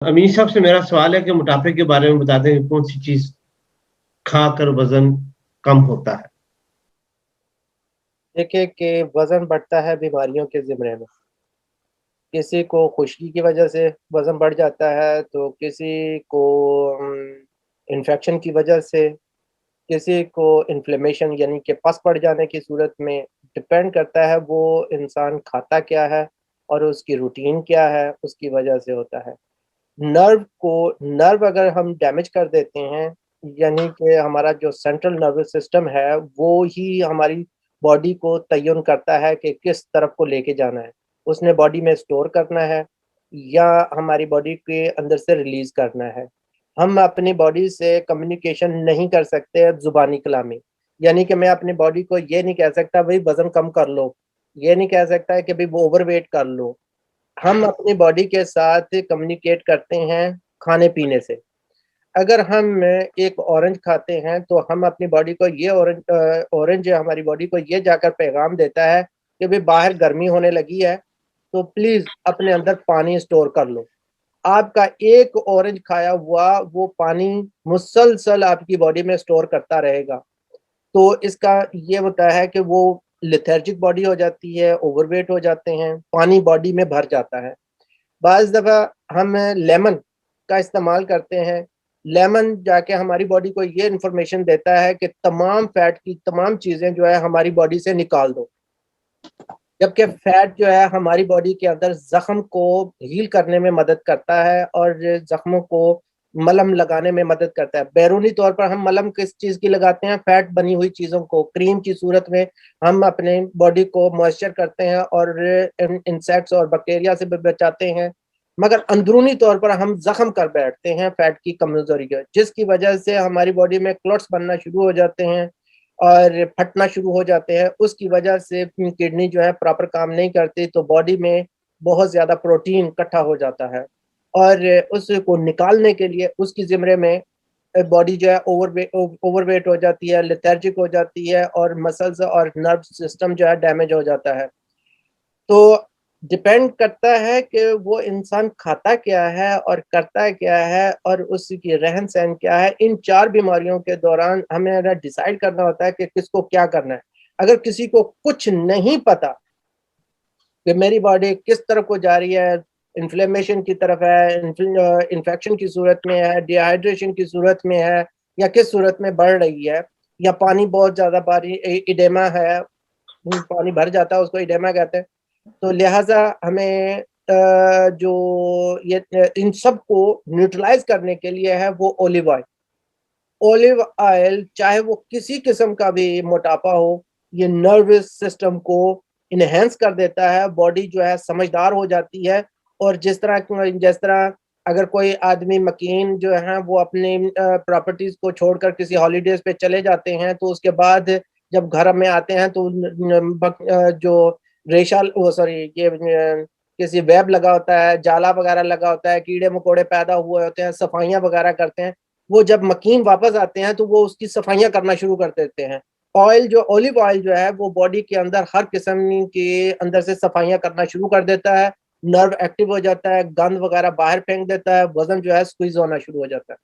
अमीर साहब से मेरा सवाल है कि मोटापे के बारे में बता दें कि कौन सी चीज खाकर वजन कम होता है। देखिए कि वजन बढ़ता है बीमारियों के ज़िमरे में। किसी को खुश्की की वजह से वजन बढ़ जाता है, तो किसी को इन्फेक्शन की वजह से, किसी को इन्फ्लेमेशन यानी कि पस पड़ जाने की सूरत में। डिपेंड करता है वो इंसान खाता क्या है और उसकी रूटीन क्या है, उसकी वजह से होता है। नर्व अगर हम डैमेज कर देते हैं, यानी कि हमारा जो सेंट्रल नर्वस सिस्टम है वो ही हमारी बॉडी को तयन करता है कि किस तरफ को लेके जाना है। उसने बॉडी में स्टोर करना है या हमारी बॉडी के अंदर से रिलीज करना है। हम अपनी बॉडी से कम्युनिकेशन नहीं कर सकते जुबानी कलामी। यानी कि मैं अपनी बॉडी को ये नहीं कह सकता भाई वजन कम कर लो, ये नहीं कह सकता है कि भाई वो ओवरवेट कर लो। हम अपनी बॉडी के साथ कम्युनिकेट करते हैं खाने-पीने से। अगर हम एक ऑरेंज खाते हैं, तो हम अपनी बॉडी को ये ऑरेंज हमारी बॉडी को ये जाकर पैगाम देता है कि भई बाहर गर्मी होने लगी है, तो प्लीज़ अपने अंदर पानी स्टोर कर लो। आपका एक ऑरेंज खाया हुआ वो पानी मुसलसल आपकी बॉडी में स्टोर करता रहेगा। तो इसका ये होता है कि वो लेथार्जिक बॉडी हो जाती है, ओवरवेट हो जाते हैं, पानी बॉडी में भर जाता है। बाज़ दफ़ा हम लेमन का इस्तेमाल करते हैं। लेमन जाके हमारी बॉडी को ये इन्फॉर्मेशन देता है कि तमाम फैट की तमाम चीज़ें जो है हमारी बॉडी से निकाल दो। जबकि फैट जो है हमारी बॉडी के अंदर ज़ख्म को हील करने में मदद करता है और ज़ख्मों को मलहम लगाने में मदद करता है। बैरूनी तौर पर हम मलहम किस चीज़ की लगाते हैं? फैट बनी हुई चीज़ों को, क्रीम की सूरत में हम अपने बॉडी को मॉइस्चर करते हैं और इंसेक्ट्स और बैक्टीरिया से भी बचाते हैं। मगर अंदरूनी तौर पर हम ज़ख्म कर बैठते हैं फैट की कमज़ोरी का, जिसकी वजह से हमारी बॉडी में क्लॉट्स बनना शुरू हो जाते हैं और फटना शुरू हो जाते हैं। उसकी वजह से किडनी जो है प्रॉपर काम नहीं करती, तो बॉडी में बहुत ज़्यादा प्रोटीन इकट्ठा हो जाता है और उसको निकालने के लिए उसकी ज़िम्मे में बॉडी जो है ओवरवेट हो जाती है, लेथार्जिक हो जाती है और मसल्स और नर्व सिस्टम जो है डैमेज हो जाता है। तो डिपेंड करता है कि वो इंसान खाता क्या है और करता क्या है और उसकी रहन-सहन क्या है। इन 4 बीमारियों के दौरान हमें अगर डिसाइड करना होता है कि किसको क्या करना है। अगर किसी को कुछ नहीं पता कि मेरी बॉडी किस तरफ को जा रही है, इन्फ्लेमेशन की तरफ है, इन्फेक्शन की सूरत में है, डिहाइड्रेशन की सूरत में है या किस सूरत में बढ़ रही है, या पानी बहुत ज़्यादा भारी इडेमा है, पानी भर जाता है उसको इडेमा कहते हैं। तो लिहाज़ा हमें जो ये इन सबको न्यूट्रलाइज़ करने के लिए है वो ऑलिव ऑयल। ऑलिव ऑयल चाहे वो किसी किस्म का भी मोटापा हो, ये नर्वस सिस्टम को एनहांस कर देता है, बॉडी जो है समझदार हो जाती है। और जिस तरह अगर कोई आदमी मकीन जो है वो अपनी प्रॉपर्टीज़ को छोड़कर किसी हॉलिडेज़ पे चले जाते हैं, तो उसके बाद जब घर में आते हैं तो जो रेशा वो सॉरी ये किसी वेब लगा होता है, जाला वगैरह लगा होता है, कीड़े-मकोड़े पैदा हुए होते हैं, सफाइयाँ वगैरह करते हैं। वो जब मकीन वापस आते हैं तो वो उसकी सफाइयाँ करना शुरू कर देते हैं। ऑलिव ऑयल जो है वो बॉडी के अंदर हर किस्म के अंदर से सफाइयाँ करना शुरू कर देता है, नर्व एक्टिव हो जाता है, गंद वगैरह बाहर फेंक देता है, वज़न जो है स्क्वीज़ होना शुरू हो जाता है।